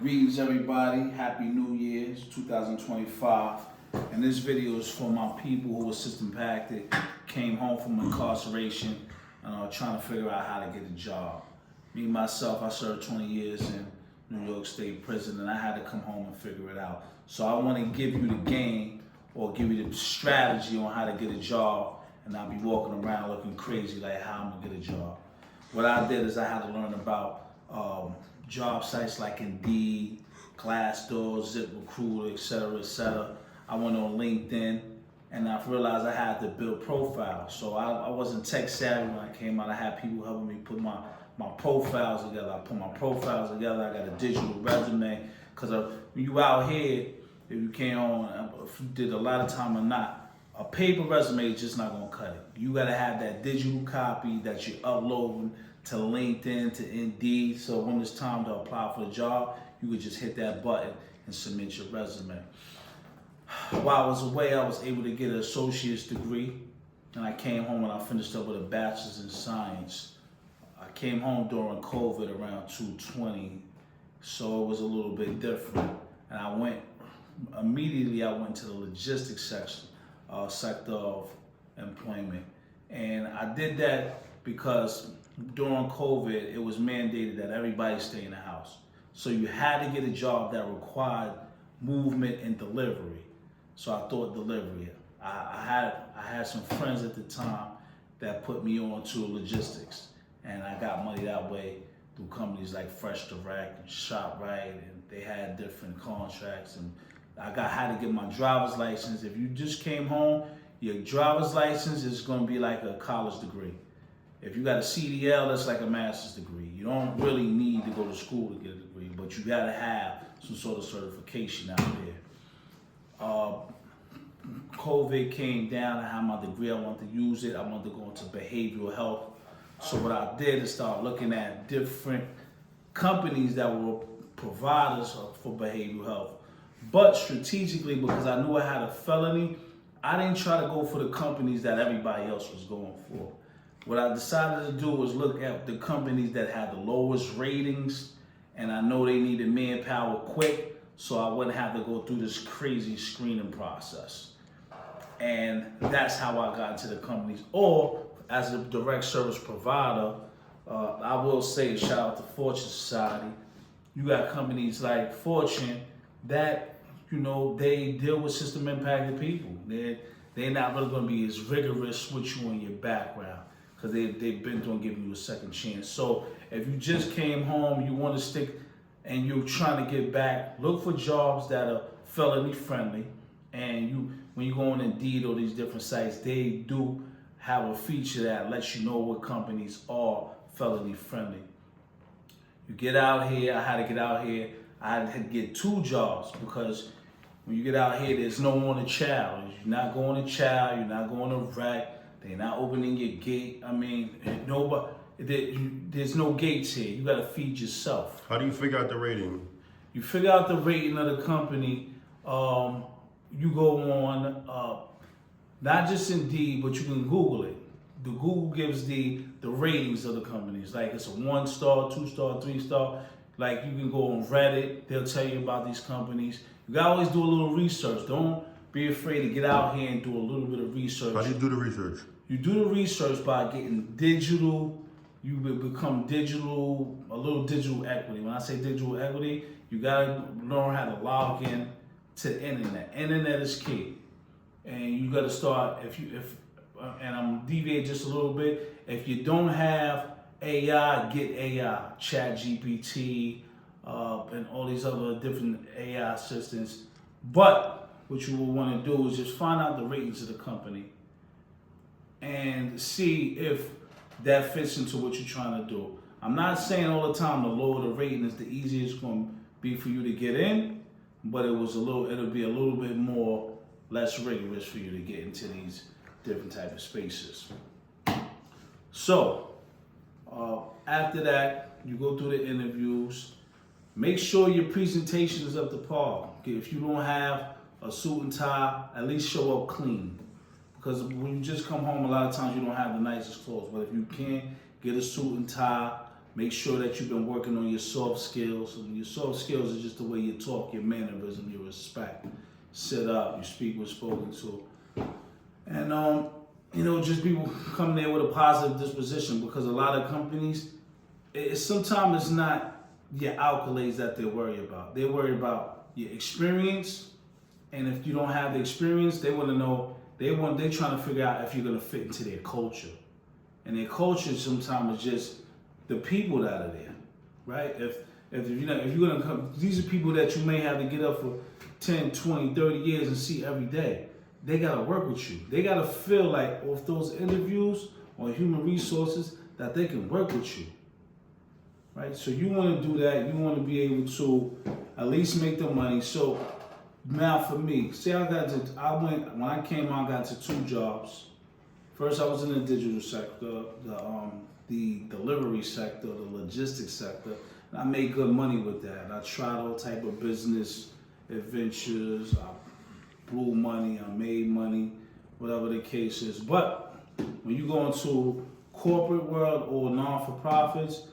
Greetings everybody, Happy New Year's 2025. And this video is for my people who were system impacted, came home from incarceration, and are trying to figure out how to get a job. Me, myself, I served 20 years in New York State prison and I had to come home and figure it out. So I want to give you the game or give you the strategy on how to get a job and not be walking around looking crazy like how I'm gonna get a job. What I did is I had to learn about job sites like Indeed, Glassdoor, ZipRecruiter, etc. I went on LinkedIn and I realized I had to build profiles. So I wasn't tech savvy when I came out. I had people helping me put my profiles together. I put my profiles together. I got a digital resume. Because when you out here, if you came on, if you did a lot of time or not, a paper resume is just not gonna cut it. You gotta have that digital copy that you're uploading to LinkedIn, to Indeed, so when it's time to apply for the job, you could just hit that button and submit your resume. While I was away, I was able to get an associate's degree, and I came home and I finished up with a bachelor's in science. I came home during COVID around 2020, so it was a little bit different. And I went to the logistics sector of employment. And I did that because during COVID, it was mandated that everybody stay in the house. So you had to get a job that required movement and delivery. So I thought delivery. I had some friends at the time that put me on to logistics. And I got money that way through companies like Fresh Direct and ShopRite, and they had different contracts. And I had to get my driver's license. If you just came home, your driver's license is gonna be like a college degree. If you got a CDL, that's like a master's degree. You don't really need to go to school to get a degree, but you gotta have some sort of certification out there. COVID came down, I had my degree, I wanted to use it, I wanted to go into behavioral health. So what I did is start looking at different companies that were providers for behavioral health. But strategically, because I knew I had a felony, I didn't try to go for the companies that everybody else was going for. What I decided to do was look at the companies that had the lowest ratings, and I know they needed manpower quick, so I wouldn't have to go through this crazy screening process. And that's how I got into the companies. Or as a direct service provider, I will say, shout out to Fortune Society. You got companies like Fortune that, they deal with system impacted people. They're not really gonna be as rigorous with you on your background, because they've been through and giving you a second chance. So if you just came home, you want to stick and you're trying to get back, look for jobs that are felony friendly. And when you go on Indeed or these different sites, they do have a feature that lets you know what companies are felony friendly. You get out here, I had to get out here, I had to get 2 jobs, because when you get out here, there's no one to chow. You're not going to chow, you're not going to rec. They're not opening your gate. I mean, there's no gates here. You got to feed yourself. How do you figure out the rating? You figure out the rating of the company. You go on, not just Indeed, but you can Google it. The Google gives the ratings of the companies. Like it's a 1-star, 2-star, 3-star. Like you can go on Reddit. They'll tell you about these companies. You got to always do a little research. Don't be afraid to get out here and do a little bit of research. How do you do the research? You do the research by getting digital. You become digital, a little digital equity. When I say digital equity, you gotta learn how to log in to the internet. Internet is key, and you gotta start. And I'm deviating just a little bit. If you don't have AI, get AI, Chat GPT, and all these other different AI assistants. But what you will want to do is just find out the ratings of the company and see if that fits into what you're trying to do. I'm not saying all the time the lower the rating is the easier it's going to be for you to get in, but it'll be a little bit less rigorous for you to get into these different type of spaces. So after that, you go through the interviews. Make sure your presentation is up to par. If you don't have a suit and tie, at least show up clean. Because when you just come home, a lot of times you don't have the nicest clothes. But if you can, get a suit and tie, Make sure that you've been working on your soft skills. And your soft skills is just the way you talk, your mannerism, your respect. Sit up, you speak when spoken to. And, just people come there with a positive disposition, because a lot of companies, sometimes it's not your accolades that they worry about. They worry about your experience, and if you don't have the experience, they want to know, they're trying to figure out if you're going to fit into their culture. And their culture sometimes is just the people that are there, right? If you're going to come, these are people that you may have to get up for 10, 20, 30 years and see every day. They got to work with you. They got to feel like off those interviews or human resources that they can work with you, right? So you want to do that. You want to be able to at least make the money. So now for me, when I came out, I got to 2 jobs. First, I was in the digital sector, the delivery sector, the logistics sector. And I made good money with that. I tried all type of business adventures. I blew money, I made money, whatever the case is. But when you go into corporate world or non-for-profits,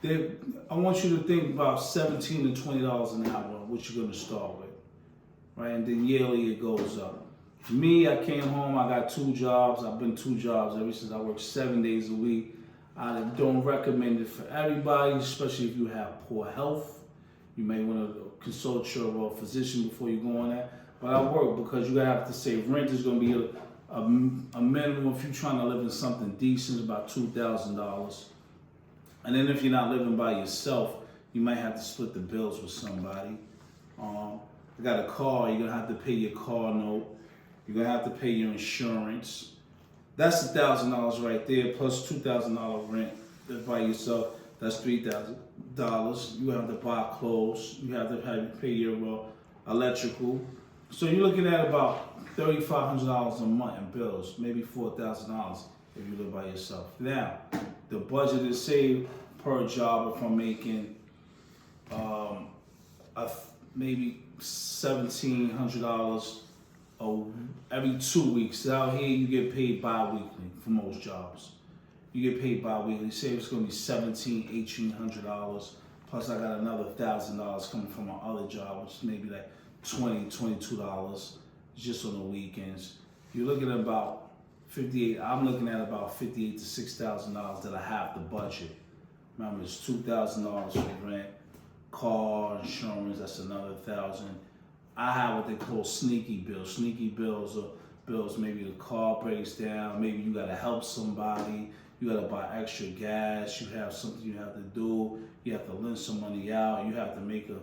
I want you to think about $17 to $20 an hour, what you're going to start with, right? And then yearly it goes up. Me, I came home, I got 2 jobs. I've been 2 jobs ever since. I work 7 days a week. I don't recommend it for everybody, especially if you have poor health. You may want to consult your physician before you go on that. But I work because you're going to have to save rent. Is going to be a minimum, if you're trying to live in something decent, about $2,000. And then if you're not living by yourself, you might have to split the bills with somebody. I got a car, you're going to have to pay your car note. You're going to have to pay your insurance. That's $1,000 right there, plus $2,000 rent. If by yourself, that's $3,000. You have to buy clothes. You have to pay your electrical. So you're looking at about $3,500 a month in bills, maybe $4,000 if you live by yourself. Now, the budget is saved per job if I'm making maybe $1,700 every 2 weeks. Out here, you get paid bi-weekly for most jobs. You get paid bi-weekly. Say it's going to be $1,700, $1,800. Plus, I got another $1,000 coming from my other job, which is maybe like $20, $22 just on the weekends. You're looking at about I'm looking at about $5,800 to $6,000 that I have to budget. Remember, it's $2,000 for rent, car, insurance, that's another $1,000. I have what they call sneaky bills. Sneaky bills are bills, maybe the car breaks down, maybe you gotta help somebody, you gotta buy extra gas, you have something you have to do, you have to lend some money out, you have to make an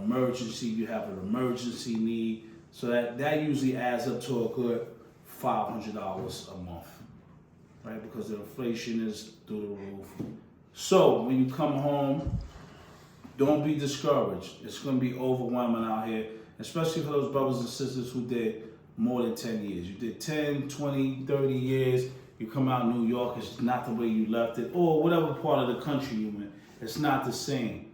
emergency, you have an emergency need. So that usually adds up to a good $500 a month, right? Because the inflation is through the roof. So when you come home, don't be discouraged. It's gonna be overwhelming out here, especially for those brothers and sisters who did more than 10 years. You did 10, 20, 30 years, you come out in New York, it's not the way you left it, or whatever part of the country you in, it's not the same.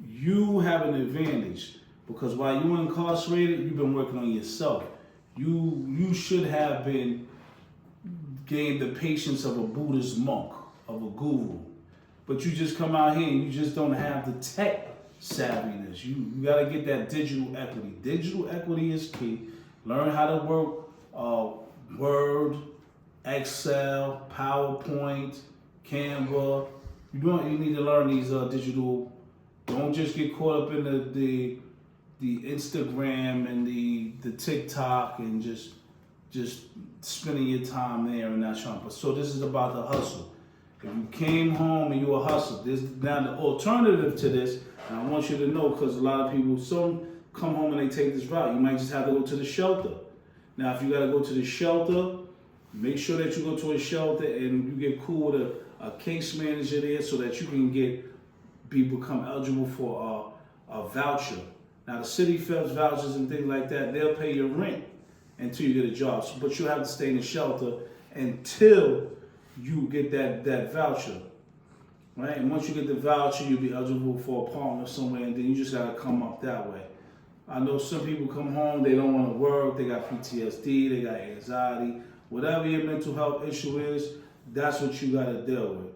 You have an advantage because while you were incarcerated, you've been working on yourself. You should have been gained the patience of a Buddhist monk, of a guru. But you just come out here and you just don't have the tech savviness. You gotta get that digital equity. Digital equity is key. Learn how to work Word, Excel, PowerPoint, Canva. You need to learn these digital. Don't just get caught up in the Instagram and the TikTok and just spending your time there and not trying. So this is about the hustle. If you came home and you a hustle, there's now the alternative to this, and I want you to know because a lot of people, some come home and they take this route. You might just have to go to the shelter. Now, if you got to go to the shelter, make sure that you go to a shelter and you get cool with a case manager there so that you can become eligible for a voucher. Now, the city feds vouchers and things like that, they'll pay your rent until you get a job. But you'll have to stay in the shelter until you get that voucher, right? And once you get the voucher, you'll be eligible for a apartment somewhere, and then you just gotta come up that way. I know some people come home, they don't wanna work, they got PTSD, they got anxiety, whatever your mental health issue is, that's what you gotta deal with.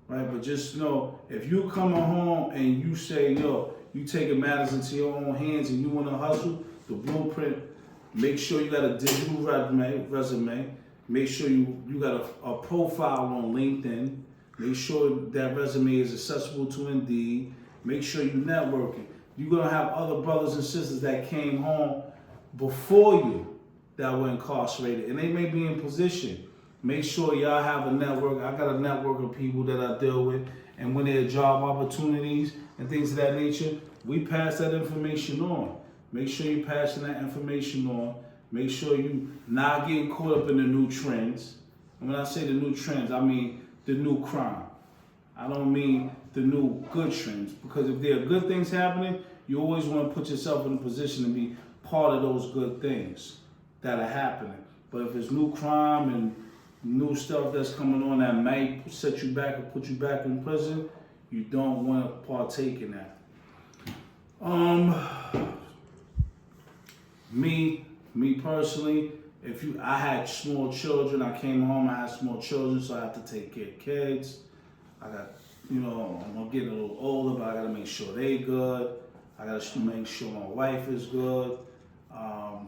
right? But just know, if you coming home and you say, yo, you taking matters into your own hands and you want to hustle, the blueprint, make sure you got a digital resume. Make sure you got a profile on LinkedIn. Make sure that resume is accessible to Indeed. Make sure you networking. You're gonna have other brothers and sisters that came home before you that were incarcerated, and they may be in position. Make sure y'all have a network. I got a network of people that I deal with, and when there are job opportunities and things of that nature, we pass that information on. Make sure you're passing that information on. Make sure you not getting caught up in the new trends. And when I say the new trends, I mean the new crime. I don't mean the new good trends, because if there are good things happening, you always want to put yourself in a position to be part of those good things that are happening. But if it's new crime and new stuff that's coming on that might set you back and put you back in prison, you don't want to partake in that. Me personally, I had small children. I came home, I had small children, so I have to take care of kids. I got, I'm getting a little older, but I gotta make sure they good. I gotta make sure my wife is good. I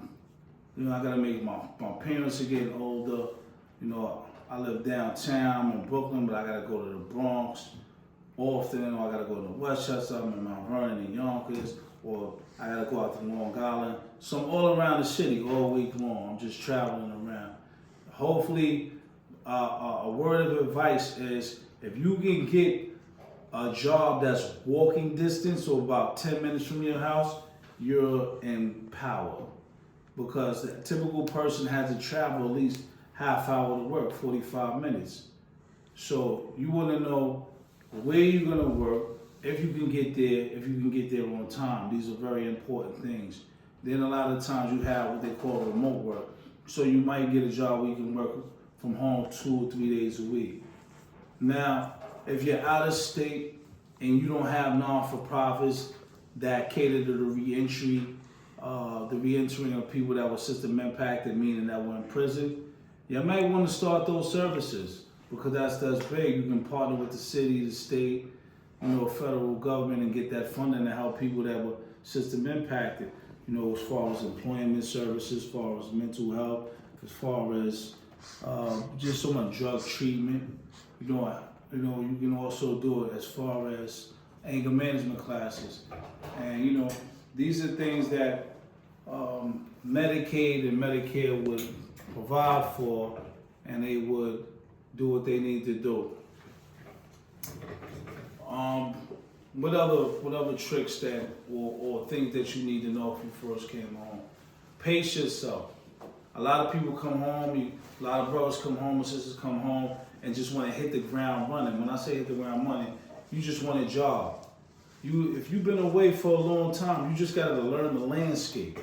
gotta make my parents are getting older. I live downtown in Brooklyn, but I gotta go to the Bronx often. I gotta go to Westchester, I'm in Mount Vernon and Yonkers, or I gotta go out to Long Island. So I'm all around the city all week long. I'm just traveling around. Hopefully, a word of advice is, if you can get a job that's walking distance or about 10 minutes from your house, you're in power. Because the typical person has to travel at least half hour to work, 45 minutes. So you want to know where you're going to work, if you can get there on time. These are very important things. Then a lot of times you have what they call remote work. So you might get a job where you can work from home 2 or 3 days a week. Now, if you're out of state and you don't have non-for-profits that cater to the re-entering of people that were system impacted, meaning that were in prison, you might want to start those services, because that's big. You can partner with the city, the state, federal government, and get that funding to help people that were system impacted. As far as employment services, as far as mental health, as far as just so much drug treatment. You can also do it as far as anger management classes. And these are things that Medicaid and Medicare would provide for, and they would do what they need to do. What other tricks or things that you need to know if you first came home? Pace yourself. A lot of people come home, a lot of brothers come home and sisters come home and just want to hit the ground running. When I say hit the ground running, you just want a job. If you've been away for a long time, you just got to learn the landscape.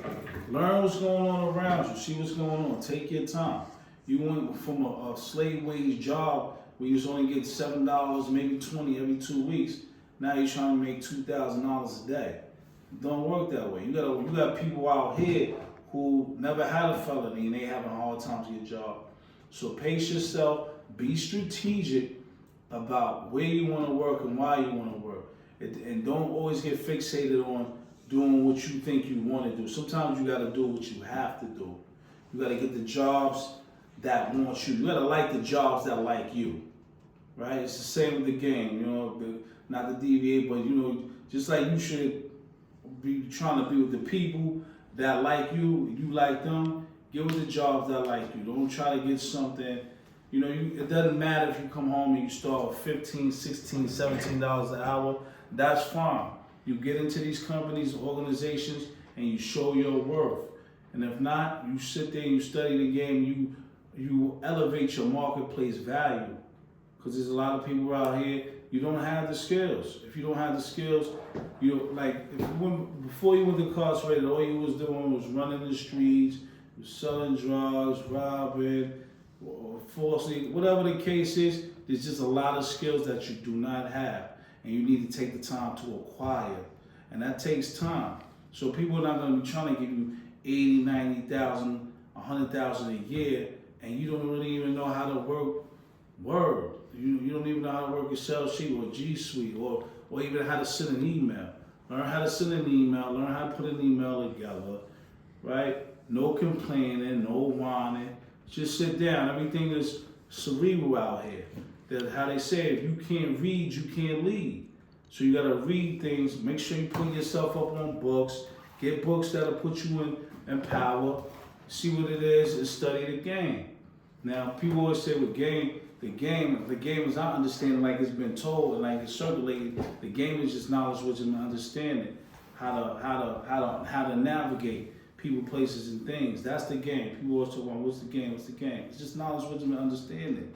Learn what's going on around you. See what's going on. Take your time. You went from a slave wage job where you was only get $7, maybe $20 every 2 weeks. Now you're trying to make $2,000 a day. It don't work that way. You got people out here who never had a felony and they having a hard time to get a job. So pace yourself. Be strategic about where you want to work and why you want to work. And don't always get fixated on doing what you think you want to do. Sometimes you got to do what you have to do. You got to get the jobs that want you. You got to like the jobs that like you. Right? It's the same with the game. Not to deviate, but just like you should be trying to be with the people that like you like them, get with the jobs that like you. Don't try to get something. It doesn't matter if you come home and you start $15, $16, $17 an hour. That's fine. You get into these companies, organizations, and you show your worth. And if not, you sit there and you study the game. You elevate your marketplace value. Because there's a lot of people out here, you don't have the skills. If you don't have the skills, before you went incarcerated, all you was doing was running the streets, selling drugs, robbing, or falsely, whatever the case is. There's just a lot of skills that you do not have, and you need to take the time to acquire, and that takes time. So people are not going to be trying to give you 80, 90,000, 100,000 a year, and you don't really even know how to work Word. You don't even know how to work a shell sheet or a G Suite or even how to send an email. Learn how to send an email. Learn how to put an email together. Right? No complaining. No whining. Just sit down. Everything is cerebral out here. That's how they say, if you can't read, you can't lead. So you gotta read things. Make sure you put yourself up on books. Get books that'll put you in power. See what it is and study the game. Now, people always say with the game is not understanding like it's been told and like it's circulated. The game is just knowledge, wisdom, and understanding. How to navigate people, places, and things. That's the game. People always talk about what's the game? What's the game? It's just knowledge, wisdom, and understanding.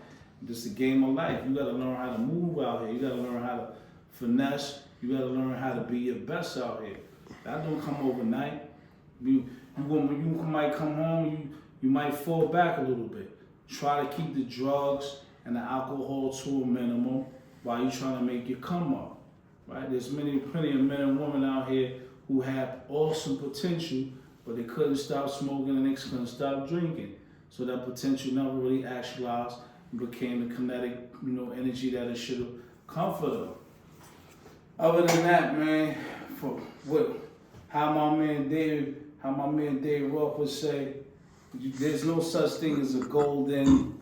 It's the game of life. You gotta learn how to move out here. You gotta learn how to finesse. You gotta learn how to be your best out here. That don't come overnight. You might come home, you might fall back a little bit. Try to keep the drugs and the alcohol to a minimum while you're trying to make your come up. Right? There's plenty of men and women out here who have awesome potential, but they couldn't stop smoking and they couldn't stop drinking. So that potential never really actualized and became the kinetic, energy that it should have come for them. Other than that, man, how my man Dave Roth would say, there's no such thing as a golden,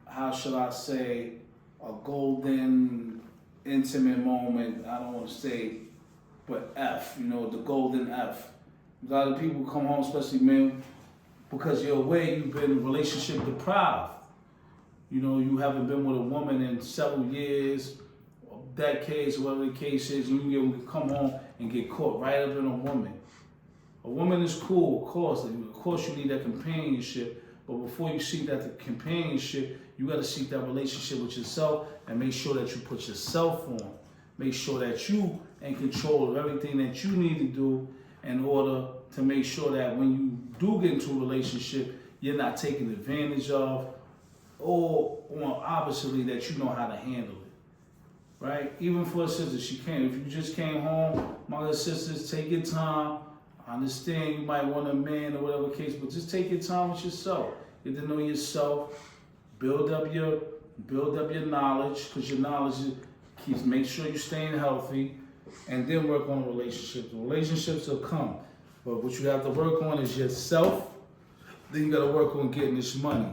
how should I say, a golden intimate moment. I don't want to say, but F, the golden F. A lot of people come home, especially men, because you're away, you've been relationship deprived. You haven't been with a woman in several years, or decades, whatever the case is, and you come home and get caught right up in a woman. A woman is cool, of course. Of course, you need that companionship. But before you seek that companionship, you got to seek that relationship with yourself and make sure that you put yourself on. Make sure that you in control of everything that you need to do in order to make sure that when you do get into a relationship, you're not taken advantage of, or obviously that you know how to handle it. Right? Even for a sister, she can. If you just came home, my little sisters, take your time. I understand you might want a man or whatever case, but just take your time with yourself. Get to know yourself. Build up your knowledge, because your knowledge make sure you're staying healthy, and then work on relationships. The relationships will come, but what you have to work on is yourself. Then you got to work on getting this money,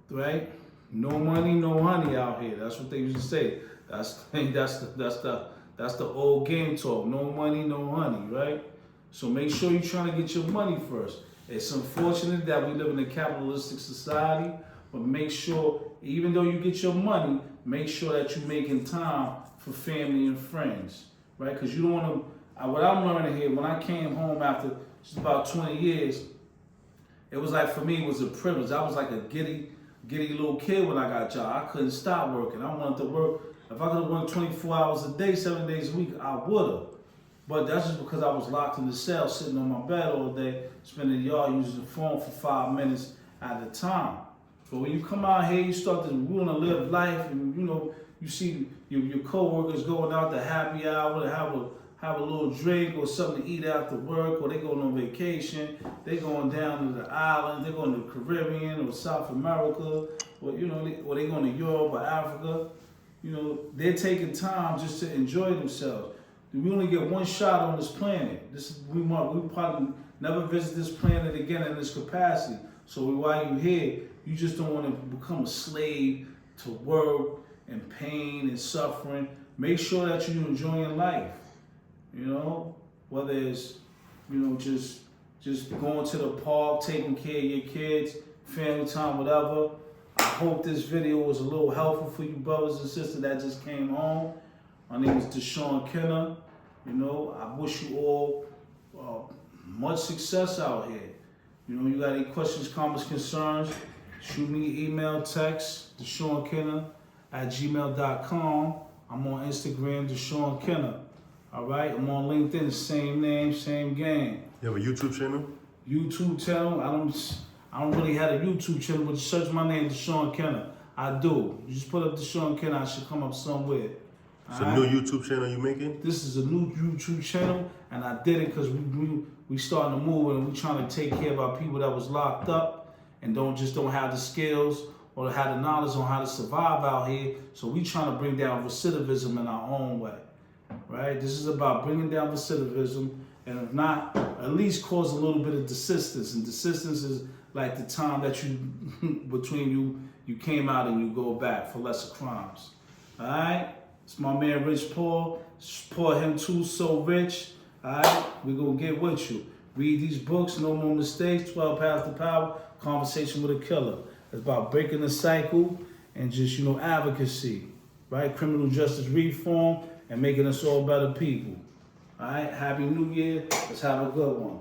right? No money, no honey out here. That's what they used to say. That's the old game talk. No money, no honey, right? So make sure you're trying to get your money first. It's unfortunate that we live in a capitalistic society, but make sure, even though you get your money, make sure that you're making time for family and friends, right? Because you don't want to, what I'm learning here, when I came home after just about 20 years, it was like, for me, it was a privilege. I was like a giddy little kid when I got a job. I couldn't stop working. I wanted to work. If I could have worked 24 hours a day, 7 days a week, I would have. But that's just because I was locked in the cell, sitting on my bed all day, spending the yard using the phone for 5 minutes at a time. But when you come out here, you start to want to live life, and you see your coworkers going out to happy hour to have a little drink or something to eat after work, or they going on vacation, they going down to the island, they going to the Caribbean or South America, or or they going to Europe or Africa. They're taking time just to enjoy themselves. We only get one shot on this planet. We probably never visit this planet again in this capacity. So while you're here, you just don't want to become a slave to work and pain and suffering. Make sure that you're enjoying life. Whether it's just going to the park, taking care of your kids, family time, whatever. I hope this video was a little helpful for you brothers and sisters that just came home. My name is Deshaun Kenner. I wish you all much success out here. You got any questions, comments, concerns, shoot me an email, text, DeshaunKenner@gmail.com. I'm on Instagram, Deshaun Kenner. All right, I'm on LinkedIn, same name, same game. You have a YouTube channel? YouTube channel? I don't really have a YouTube channel, but search my name, Deshaun Kenner. I do. You just put up Deshaun Kenner, I should come up somewhere. It's a new YouTube channel you making? This is a new YouTube channel, and I did it because we starting to move, and we trying to take care of our people that was locked up and don't have the skills or have the knowledge on how to survive out here. So we trying to bring down recidivism in our own way, right? This is about bringing down recidivism, and if not, at least cause a little bit of desistance. And desistance is like the time that you, between you came out and you go back for lesser crimes. All right? It's my man Rich Paul. Support him too, so rich. All right? We're going to get with you. Read these books, No More Mistakes, 12 Paths to Power, Conversation with a Killer. It's about breaking the cycle and just, advocacy, right? Criminal justice reform and making us all better people. All right? Happy New Year. Let's have a good one.